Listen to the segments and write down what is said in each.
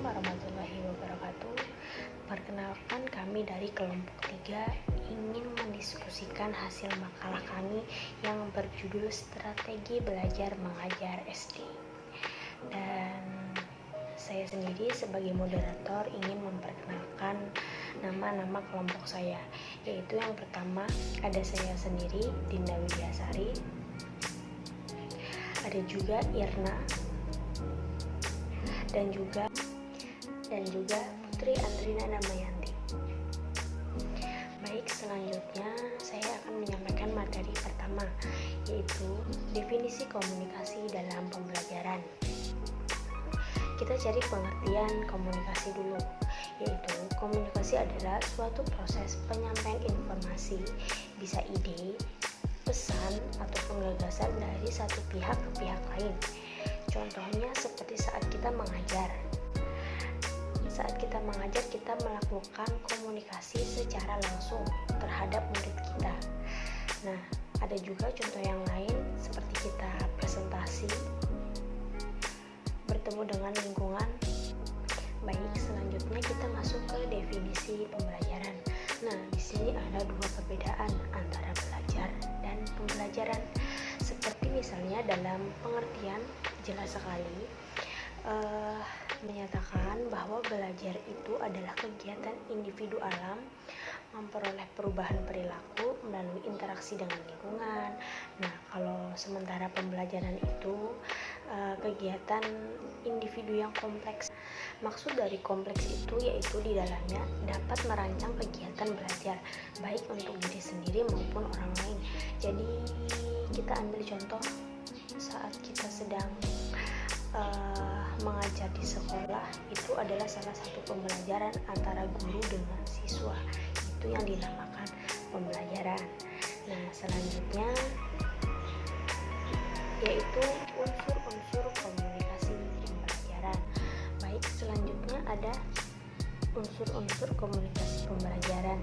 warahmatullahi wabarakatuh. Perkenalkan, kami dari kelompok 3 ingin mendiskusikan hasil makalah kami yang berjudul Strategi Belajar Mengajar SD. Dan saya sendiri sebagai moderator ingin memperkenalkan nama-nama kelompok saya, yaitu yang pertama ada saya sendiri, Dinda Widyasari, ada juga Irna, dan juga Putri Andrina Damayanti. Baik, selanjutnya saya akan menyampaikan materi pertama, yaitu definisi komunikasi dalam pembelajaran. Kita cari pengertian komunikasi dulu, yaitu komunikasi adalah suatu proses penyampaian informasi, bisa ide, pesan, ataupun gagasan dari satu pihak ke pihak lain. Contohnya seperti saat kita mengajar. Saat kita mengajar, kita melakukan komunikasi secara langsung terhadap murid kita. Nah, ada juga contoh yang lain seperti kita presentasi, bertemu dengan lingkungan. Baik, selanjutnya kita masuk ke definisi pembelajaran. Nah, di sini ada dua perbedaan antara belajar dan pembelajaran. Seperti misalnya dalam pengertian jelas sekali menyatakan bahwa belajar itu adalah kegiatan individu alam memperoleh perubahan perilaku melalui interaksi dengan lingkungan. Nah, kalau sementara pembelajaran itu kegiatan individu yang kompleks. Maksud dari kompleks itu yaitu di dalamnya dapat merancang kegiatan belajar baik untuk diri sendiri maupun orang lain. Jadi kita ambil contoh saat kita sedang mengajar di sekolah, itu adalah salah satu pembelajaran antara guru dengan siswa, itu yang dinamakan pembelajaran. Nah, selanjutnya yaitu unsur-unsur komunikasi pembelajaran. Baik, selanjutnya ada unsur-unsur komunikasi pembelajaran.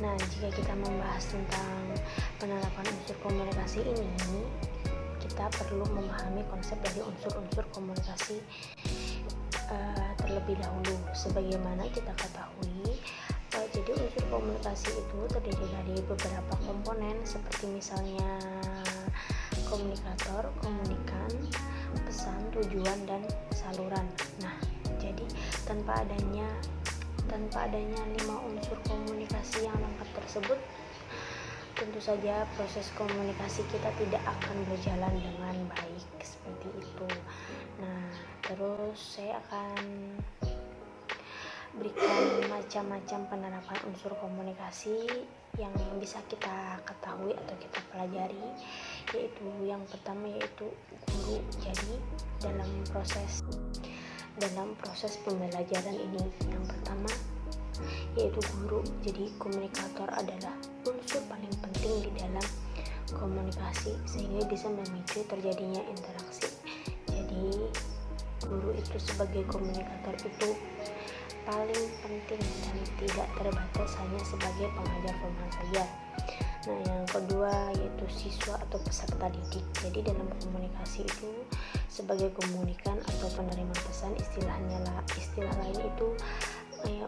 Nah, jika kita membahas tentang penerapan unsur komunikasi ini, kita perlu memahami konsep dari unsur-unsur komunikasi terlebih dahulu. Sebagaimana kita ketahui, jadi unsur komunikasi itu terdiri dari beberapa komponen seperti misalnya komunikator, komunikan, pesan, tujuan, dan saluran. Nah, jadi tanpa adanya 5 unsur komunikasi yang lengkap tersebut, tentu saja proses komunikasi kita tidak akan berjalan dengan baik seperti itu. Nah, terus saya akan berikan macam-macam penerapan unsur komunikasi yang bisa kita ketahui atau kita pelajari, yaitu yang pertama yaitu guru. Jadi dalam proses pembelajaran ini yang pertama yaitu guru. Jadi komunikator adalah unsur paling penting di dalam komunikasi sehingga bisa memicu terjadinya interaksi. Jadi guru itu sebagai komunikator itu paling penting dan tidak terbatas hanya sebagai pengajar formal saja. Nah, yang kedua yaitu siswa atau peserta didik. Jadi dalam komunikasi itu sebagai komunikan atau penerima pesan, istilah lain itu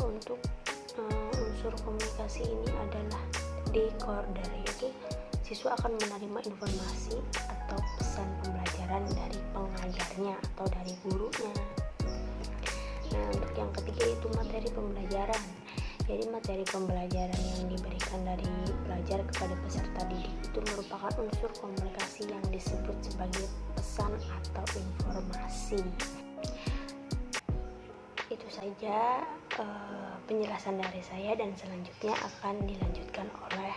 untuk unsur komunikasi ini adalah decoder, yaitu siswa akan menerima informasi atau pesan pembelajaran dari pengajarnya atau dari gurunya. Nah, untuk yang ketiga itu materi pembelajaran. Jadi materi pembelajaran yang diberikan dari pelajar kepada peserta didik itu merupakan unsur komunikasi yang disebut sebagai pesan atau informasi. Itu saja penjelasan dari saya, dan selanjutnya akan dilanjutkan oleh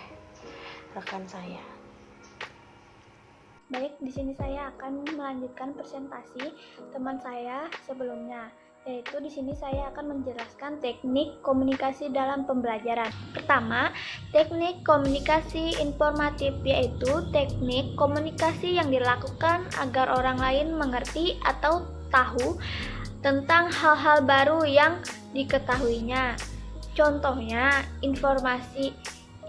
rekan saya. Baik, di sini saya akan melanjutkan presentasi teman saya sebelumnya, yaitu di sini saya akan menjelaskan teknik komunikasi dalam pembelajaran. Pertama, teknik komunikasi informatif, yaitu teknik komunikasi yang dilakukan agar orang lain mengerti atau tahu tentang hal-hal baru yang diketahuinya. Contohnya, informasi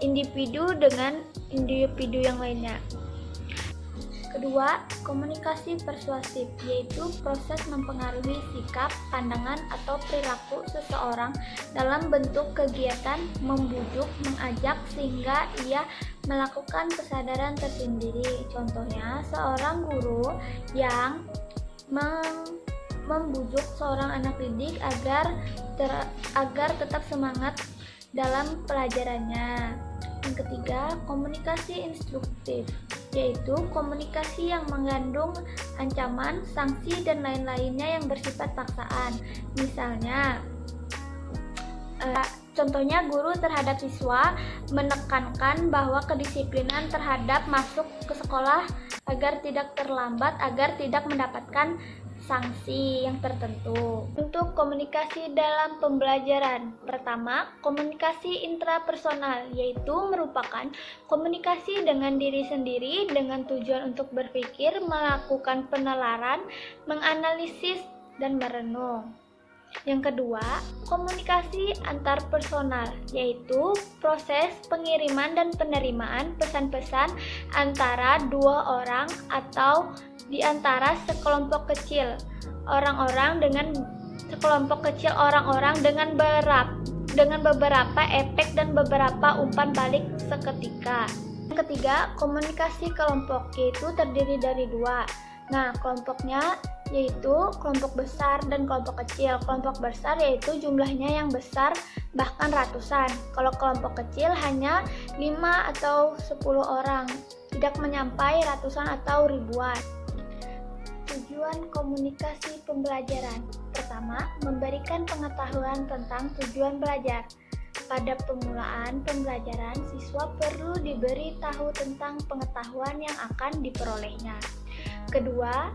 individu dengan individu yang lainnya. Kedua, komunikasi persuasif, yaitu proses mempengaruhi sikap, pandangan, atau perilaku seseorang dalam bentuk kegiatan membujuk, mengajak sehingga ia melakukan kesadaran tersendiri. Contohnya, seorang guru yang membujuk seorang anak didik agar tetap semangat dalam pelajarannya. Yang ketiga, komunikasi instruktif, yaitu komunikasi yang mengandung ancaman, sanksi, dan lain-lainnya yang bersifat paksaan. Misalnya, contohnya guru terhadap siswa menekankan bahwa kedisiplinan terhadap masuk ke sekolah agar tidak terlambat, agar tidak mendapatkan sanksi yang tertentu. Untuk komunikasi dalam pembelajaran, pertama, komunikasi intrapersonal, yaitu merupakan komunikasi dengan diri sendiri dengan tujuan untuk berpikir, melakukan penalaran, menganalisis, dan merenung. Yang kedua, komunikasi antarpersonal, yaitu proses pengiriman dan penerimaan pesan-pesan antara dua orang atau di antara sekelompok kecil orang-orang dengan beberapa efek dan beberapa umpan balik seketika. Yang ketiga, komunikasi kelompok, yaitu terdiri dari dua. Nah, kelompoknya yaitu kelompok besar dan kelompok kecil. Kelompok besar yaitu jumlahnya yang besar, bahkan ratusan. Kalau kelompok kecil hanya 5 atau 10 orang, tidak menyampai ratusan atau ribuan. Tujuan komunikasi pembelajaran. Pertama, memberikan pengetahuan tentang tujuan belajar. Pada permulaan pembelajaran, siswa perlu diberi tahu tentang pengetahuan yang akan diperolehnya. Kedua,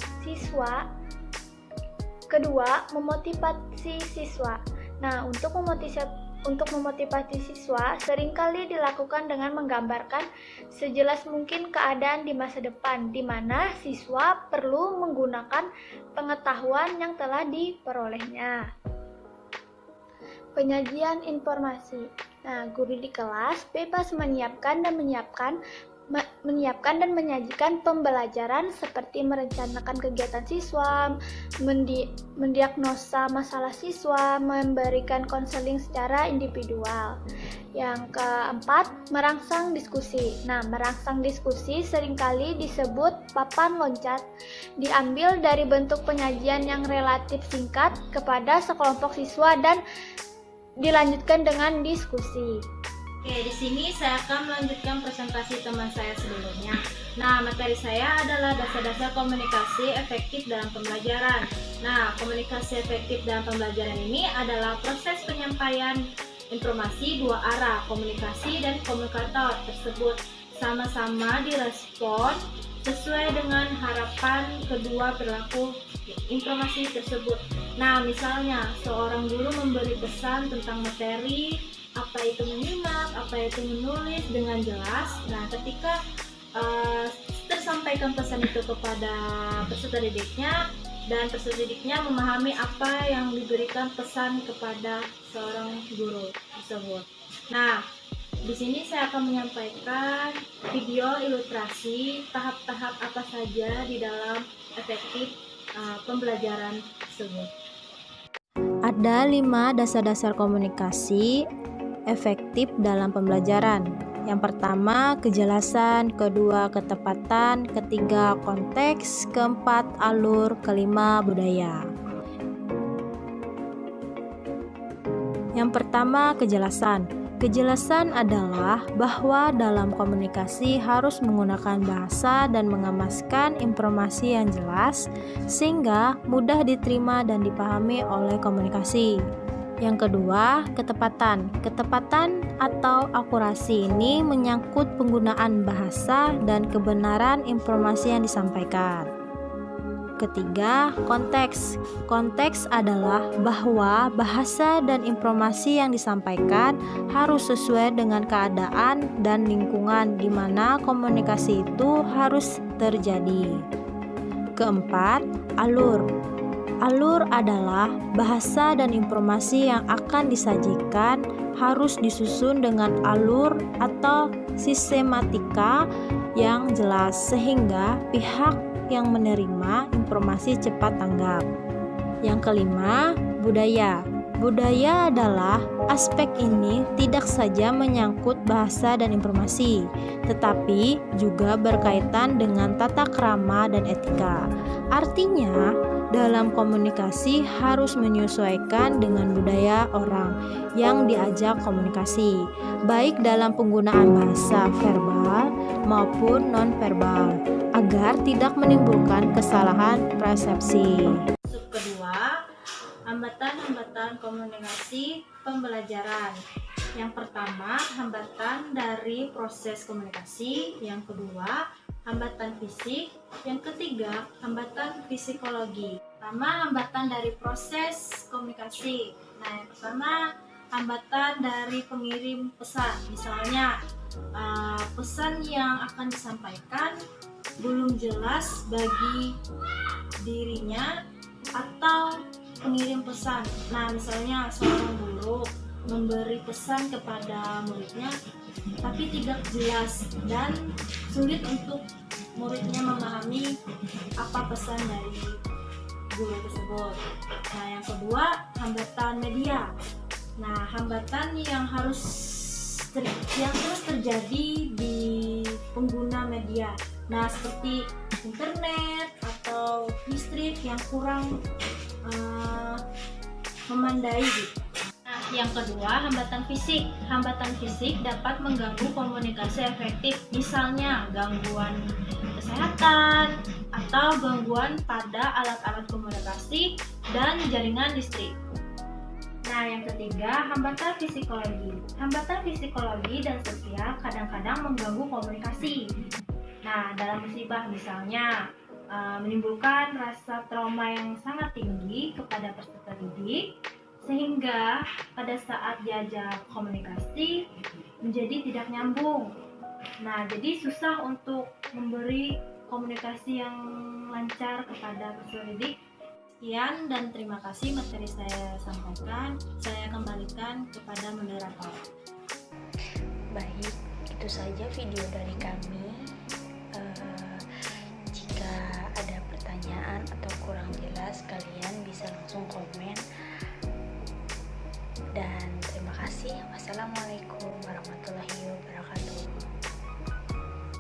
memotivasi siswa. Nah, untuk memotivasi siswa seringkali dilakukan dengan menggambarkan sejelas mungkin keadaan di masa depan, di mana siswa perlu menggunakan pengetahuan yang telah diperolehnya. Penyajian informasi. Nah, guru di kelas bebas menyiapkan dan menyajikan pembelajaran seperti merencanakan kegiatan siswa, mendiagnosa masalah siswa, memberikan konseling secara individual. Yang keempat, merangsang diskusi. Nah, merangsang diskusi seringkali disebut papan loncat, diambil dari bentuk penyajian yang relatif singkat kepada sekelompok siswa dan dilanjutkan dengan diskusi. Oke, di sini saya akan melanjutkan presentasi teman saya sebelumnya. Nah, materi saya adalah dasar-dasar komunikasi efektif dalam pembelajaran. Nah, komunikasi efektif dalam pembelajaran ini adalah proses penyampaian informasi dua arah. Komunikasi dan komunikator tersebut sama-sama direspon sesuai dengan harapan kedua pelaku informasi tersebut. Nah, misalnya seorang guru memberi pesan tentang materi, apa itu menyimak, apa itu menulis dengan jelas. Nah, ketika tersampaikan pesan itu kepada peserta didiknya dan peserta didiknya memahami apa yang diberikan pesan kepada seorang guru tersebut. Nah, di sini saya akan menyampaikan video ilustrasi tahap-tahap apa saja di dalam efektif pembelajaran tersebut. Ada 5 dasar-dasar komunikasi efektif dalam pembelajaran. Yang pertama, kejelasan, kedua, ketepatan, ketiga, konteks, keempat, alur, kelima, budaya. Yang pertama, kejelasan. Kejelasan adalah bahwa dalam komunikasi harus menggunakan bahasa dan mengemaskan informasi yang jelas sehingga mudah diterima dan dipahami oleh komunikasi. Yang kedua, ketepatan. Ketepatan atau akurasi ini menyangkut penggunaan bahasa dan kebenaran informasi yang disampaikan. Ketiga, konteks. Konteks adalah bahwa bahasa dan informasi yang disampaikan harus sesuai dengan keadaan dan lingkungan di mana komunikasi itu harus terjadi. Keempat, alur. Alur adalah bahasa dan informasi yang akan disajikan harus disusun dengan alur atau sistematika yang jelas sehingga pihak yang menerima informasi cepat tanggap. Yang kelima, budaya. Budaya adalah aspek ini tidak saja menyangkut bahasa dan informasi, tetapi juga berkaitan dengan tata krama dan etika. Artinya, dalam komunikasi harus menyesuaikan dengan budaya orang yang diajak komunikasi, baik dalam penggunaan bahasa verbal maupun non-verbal, agar tidak menimbulkan kesalahan persepsi. Kedua, hambatan-hambatan komunikasi pembelajaran. Yang pertama, hambatan dari proses komunikasi. Yang kedua, hambatan fisik. Yang ketiga, hambatan psikologi. Pertama, hambatan dari proses komunikasi. Nah, yang pertama, hambatan dari pengirim pesan. Misalnya, pesan yang akan disampaikan belum jelas bagi dirinya atau pengirim pesan. Nah, misalnya seorang guru memberi pesan kepada muridnya tapi tidak jelas dan sulit untuk muridnya memahami apa pesan dari guru tersebut. Nah, yang kedua, hambatan media. Nah, hambatan yang terus terjadi di pengguna media. Nah, seperti internet atau listrik yang kurang memandai gitu. Nah, yang kedua, hambatan fisik. Hambatan fisik dapat mengganggu komunikasi efektif, misalnya gangguan kesehatan atau gangguan pada alat-alat komunikasi dan jaringan listrik. Nah, yang ketiga, hambatan psikologi. Hambatan psikologi dan sosial kadang-kadang mengganggu komunikasi. Nah, dalam musibah misalnya menimbulkan rasa trauma yang sangat tinggi kepada peserta didik, sehingga pada saat diajak komunikasi menjadi tidak nyambung. Nah, jadi susah untuk memberi komunikasi yang lancar kepada peserta didik. Sekian dan terima kasih materi saya sampaikan. Saya kembalikan kepada moderator. Baik, itu saja video dari kami. Jika ada pertanyaan atau kurang jelas, kalian bisa langsung komen. Dan terima kasih. Wassalamualaikum warahmatullahi wabarakatuh.